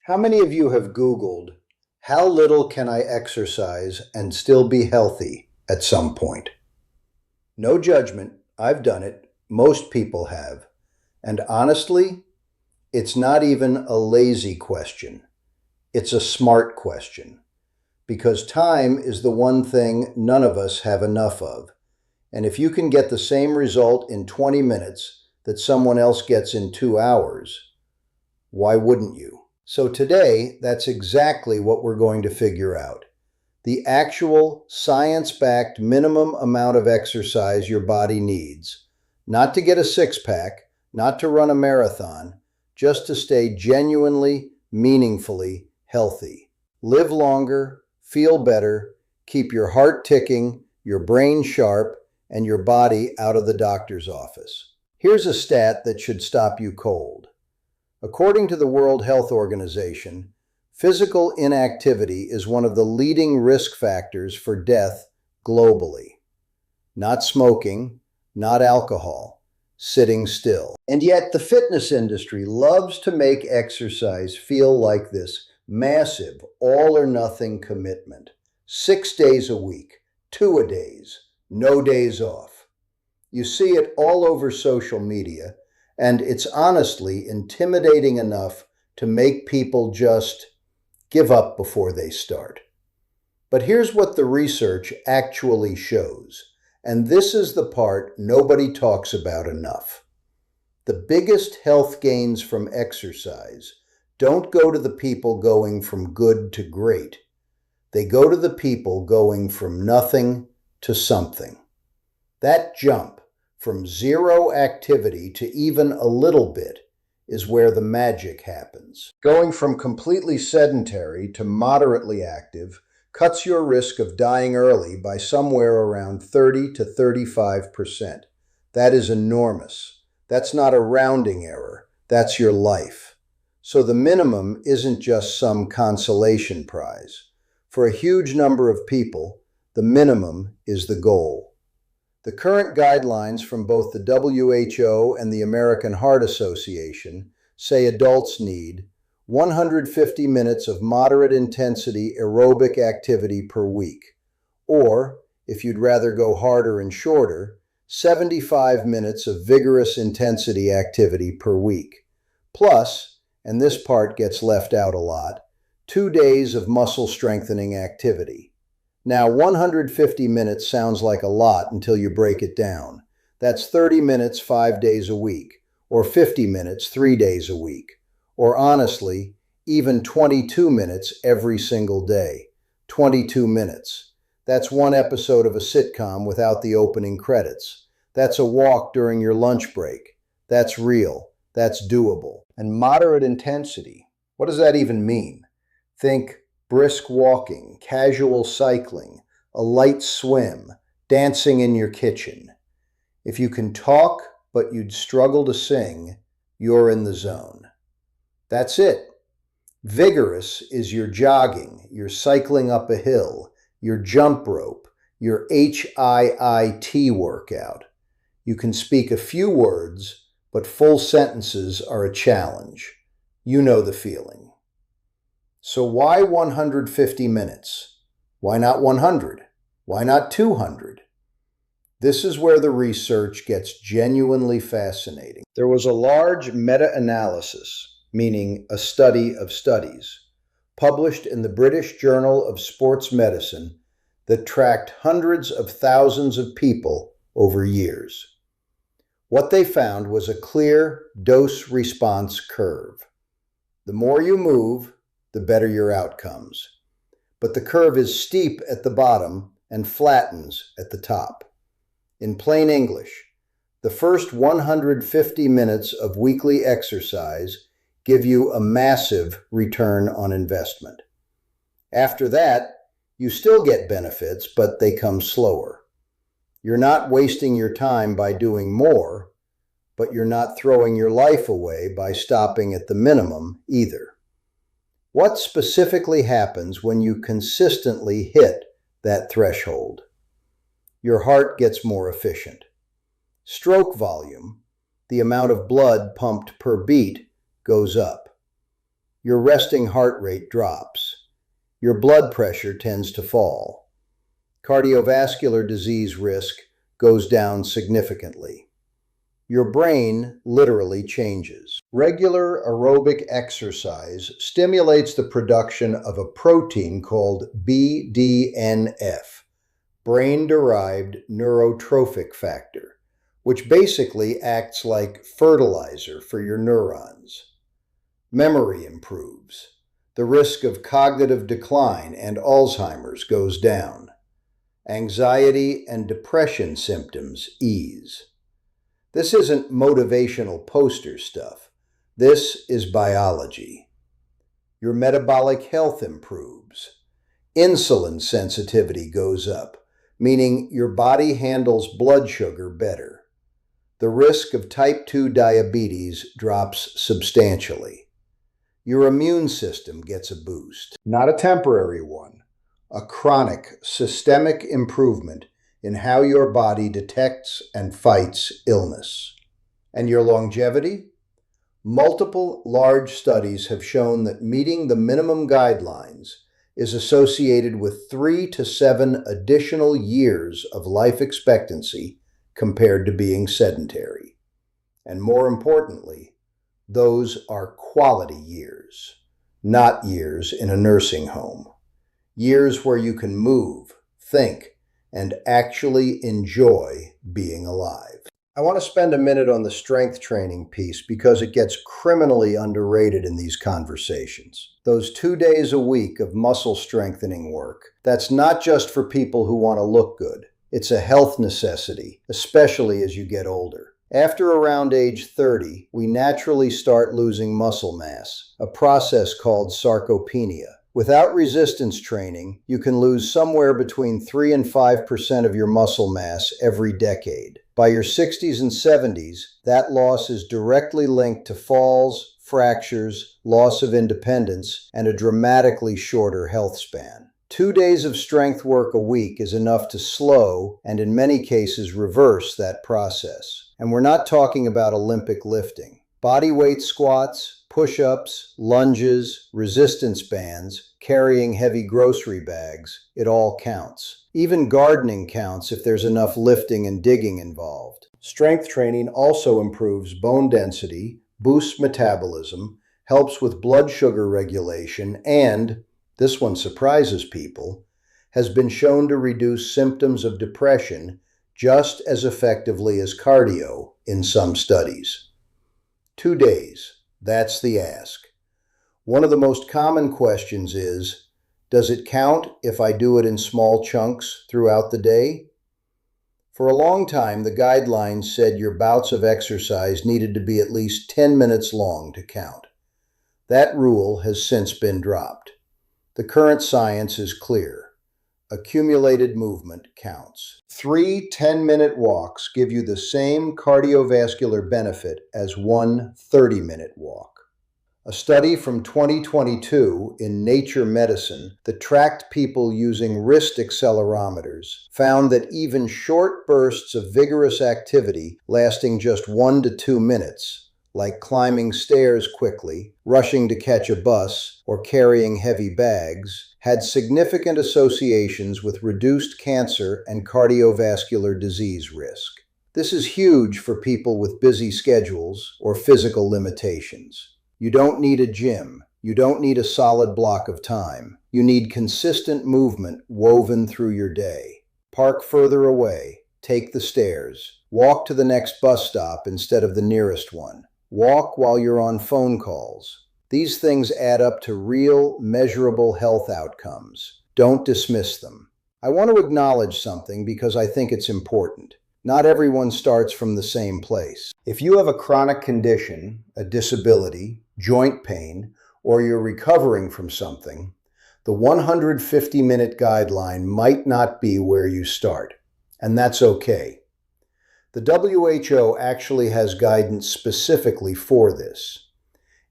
How many of you have Googled, how little can I exercise and still be healthy at some point? No judgment, I've done it, most people have. And honestly, it's not even a lazy question. It's a smart question. Because time is the one thing none of us have enough of. And if you can get the same result in 20 minutes that someone else gets in 2 hours, why wouldn't you? So today, that's exactly what we're going to figure out. The actual science-backed minimum amount of exercise your body needs. Not to get a six-pack, not to run a marathon, just to stay genuinely, meaningfully healthy. Live longer, feel better, keep your heart ticking, your brain sharp, and your body out of the doctor's office. Here's a stat that should stop you cold. According to the World Health Organization, physical inactivity is one of the leading risk factors for death globally. Not smoking, not alcohol, sitting still. And yet the fitness industry loves to make exercise feel like this massive all-or-nothing commitment. 6 days a week, 2-a-days, no days off. You see it all over social media, and it's honestly intimidating enough to make people just give up before they start. But here's what the research actually shows, and this is the part nobody talks about enough. The biggest health gains from exercise don't go to the people going from good to great. They go to the people going from nothing to something. That jump from zero activity to even a little bit is where the magic happens. Going from completely sedentary to moderately active cuts your risk of dying early by somewhere around 30 to 35%. That is enormous. That's not a rounding error. That's your life. So the minimum isn't just some consolation prize. For a huge number of people, the minimum is the goal. The current guidelines from both the WHO and the American Heart Association say adults need 150 minutes of moderate intensity aerobic activity per week, or, if you'd rather go harder and shorter, 75 minutes of vigorous intensity activity per week. Plus, and this part gets left out a lot, 2 days of muscle strengthening activity. Now, 150 minutes sounds like a lot until you break it down. That's 30 minutes 5 days a week, or 50 minutes 3 days a week, or honestly, even 22 minutes every single day. 22 minutes. That's one episode of a sitcom without the opening credits. That's a walk during your lunch break. That's real. That's doable. And moderate intensity, what does that even mean? Think brisk walking, casual cycling, a light swim, dancing in your kitchen. If you can talk, but you'd struggle to sing, you're in the zone. That's it. Vigorous is your jogging, your cycling up a hill, your jump rope, your HIIT workout. You can speak a few words, but full sentences are a challenge. You know the feeling. So why 150 minutes? Why not 100? Why not 200? This is where the research gets genuinely fascinating. There was a large meta-analysis, meaning a study of studies, published in the British Journal of Sports Medicine that tracked hundreds of thousands of people over years. What they found was a clear dose-response curve. The more you move, the better your outcomes. But the curve is steep at the bottom and flattens at the top. In plain English, the first 150 minutes of weekly exercise give you a massive return on investment. After that, you still get benefits, but they come slower. You're not wasting your time by doing more, but you're not throwing your life away by stopping at the minimum either. What specifically happens when you consistently hit that threshold? Your heart gets more efficient. Stroke volume, the amount of blood pumped per beat, goes up. your resting heart rate drops. Your blood pressure tends to fall. Cardiovascular disease risk goes down significantly. Your brain literally changes. Regular aerobic exercise stimulates the production of a protein called BDNF, brain-derived neurotrophic factor, which basically acts like fertilizer for your neurons. Memory improves. The risk of cognitive decline and Alzheimer's goes down. Anxiety and depression symptoms ease. This isn't motivational poster stuff. This is biology. Your metabolic health improves. Insulin sensitivity goes up, meaning your body handles blood sugar better. The risk of type 2 diabetes drops substantially. Your immune system gets a boost. Not a temporary one, a chronic, systemic improvement in how your body detects and fights illness. And your longevity? Multiple large studies have shown that meeting the minimum guidelines is associated with 3 to 7 additional years of life expectancy compared to being sedentary. And more importantly, those are quality years, not years in a nursing home. Years where you can move, think, and actually enjoy being alive. I want to spend a minute on the strength training piece because it gets criminally underrated in these conversations. Those 2 days a week of muscle strengthening work, that's not just for people who want to look good. It's a health necessity, especially as you get older. After around age 30, we naturally start losing muscle mass, a process called sarcopenia. Without resistance training, you can lose somewhere between 3 and 5% of your muscle mass every decade. By your 60s and 70s, that loss is directly linked to falls, fractures, loss of independence, and a dramatically shorter health span. 2 days of strength work a week is enough to slow and in many cases reverse that process. And we're not talking about Olympic lifting. Body weight squats, push-ups, lunges, resistance bands, carrying heavy grocery bags, it all counts. Even gardening counts if there's enough lifting and digging involved. Strength training also improves bone density, boosts metabolism, helps with blood sugar regulation, and, this one surprises people, has been shown to reduce symptoms of depression just as effectively as cardio in some studies. 2 days, that's the ask. One of the most common questions is, does it count if I do it in small chunks throughout the day? For a long time, the guidelines said your bouts of exercise needed to be at least 10 minutes long to count. That rule has since been dropped. The current science is clear. Accumulated movement counts. 3 10-minute walks give you the same cardiovascular benefit as one 30-minute walk. A study from 2022 in Nature Medicine that tracked people using wrist accelerometers found that even short bursts of vigorous activity lasting just 1 to 2 minutes, like climbing stairs quickly, rushing to catch a bus, or carrying heavy bags, had significant associations with reduced cancer and cardiovascular disease risk. This is huge for people with busy schedules or physical limitations. You don't need a gym. You don't need a solid block of time. You need consistent movement woven through your day. Park further away. Take the stairs. Walk to the next bus stop instead of the nearest one. Walk while you're on phone calls. These things add up to real, measurable health outcomes. Don't dismiss them. I want to acknowledge something because I think it's important. Not everyone starts from the same place. If you have a chronic condition, a disability, joint pain, or you're recovering from something, the 150-minute guideline might not be where you start, and that's okay. The WHO actually has guidance specifically for this.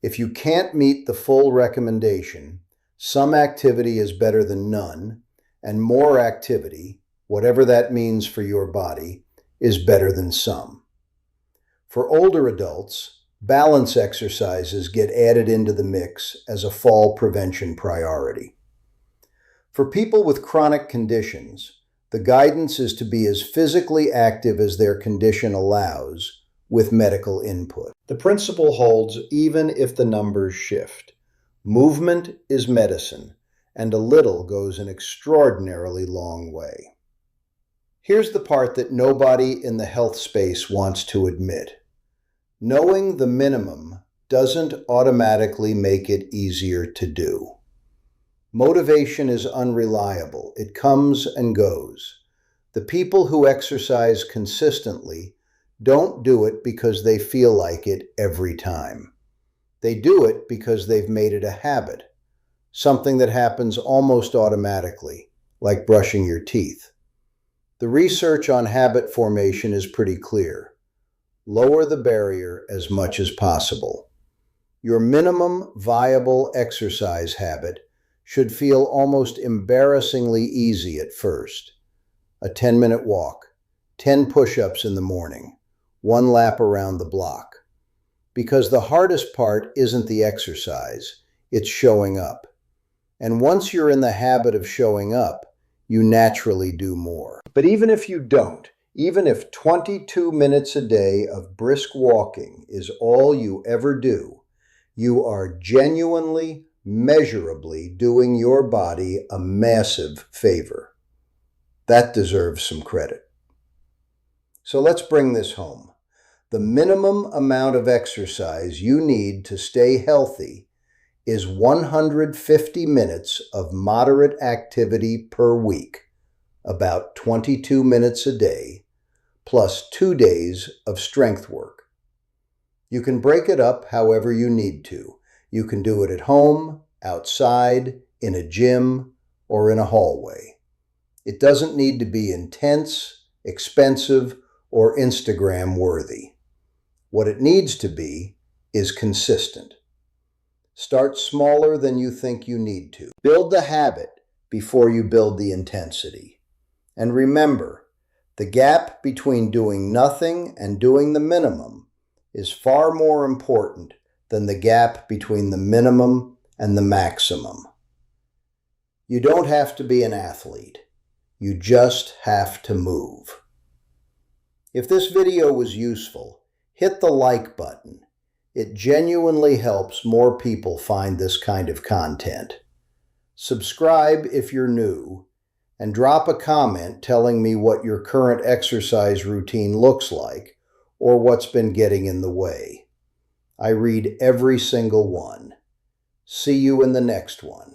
If you can't meet the full recommendation, some activity is better than none, and more activity, whatever that means for your body, is better than some. For older adults, Balance exercises get added into the mix as a fall prevention priority. For people with chronic conditions, the guidance is to be as physically active as their condition allows with medical input. The principle holds even if the numbers shift. Movement is medicine, and a little goes an extraordinarily long way. Here's the part that nobody in the health space wants to admit. Knowing the minimum doesn't automatically make it easier to do. Motivation is unreliable. It comes and goes. The people who exercise consistently don't do it because they feel like it every time. They do it because they've made it a habit, something that happens almost automatically, like brushing your teeth. The research on habit formation is pretty clear. Lower the barrier as much as possible. Your minimum viable exercise habit should feel almost embarrassingly easy at first. A 10-minute walk, 10 push-ups in the morning, 1 lap around the block. Because the hardest part isn't the exercise, it's showing up. And once you're in the habit of showing up, you naturally do more. But even if you don't, even if 22 minutes a day of brisk walking is all you ever do, you are genuinely, measurably doing your body a massive favor. That deserves some credit. So let's bring this home. The minimum amount of exercise you need to stay healthy is 150 minutes of moderate activity per week, about 22 minutes a day, plus 2 days of strength work. You can break it up however you need to. You can do it at home, outside, in a gym, or in a hallway. It doesn't need to be intense, expensive, or Instagram worthy. What it needs to be is consistent. Start smaller than you think you need to. Build the habit before you build the intensity. And remember, the gap between doing nothing and doing the minimum is far more important than the gap between the minimum and the maximum. You don't have to be an athlete. You just have to move. If this video was useful, hit the like button. It genuinely helps more people find this kind of content. Subscribe if you're new, and drop a comment telling me what your current exercise routine looks like or what's been getting in the way. I read every single one. See you in the next one.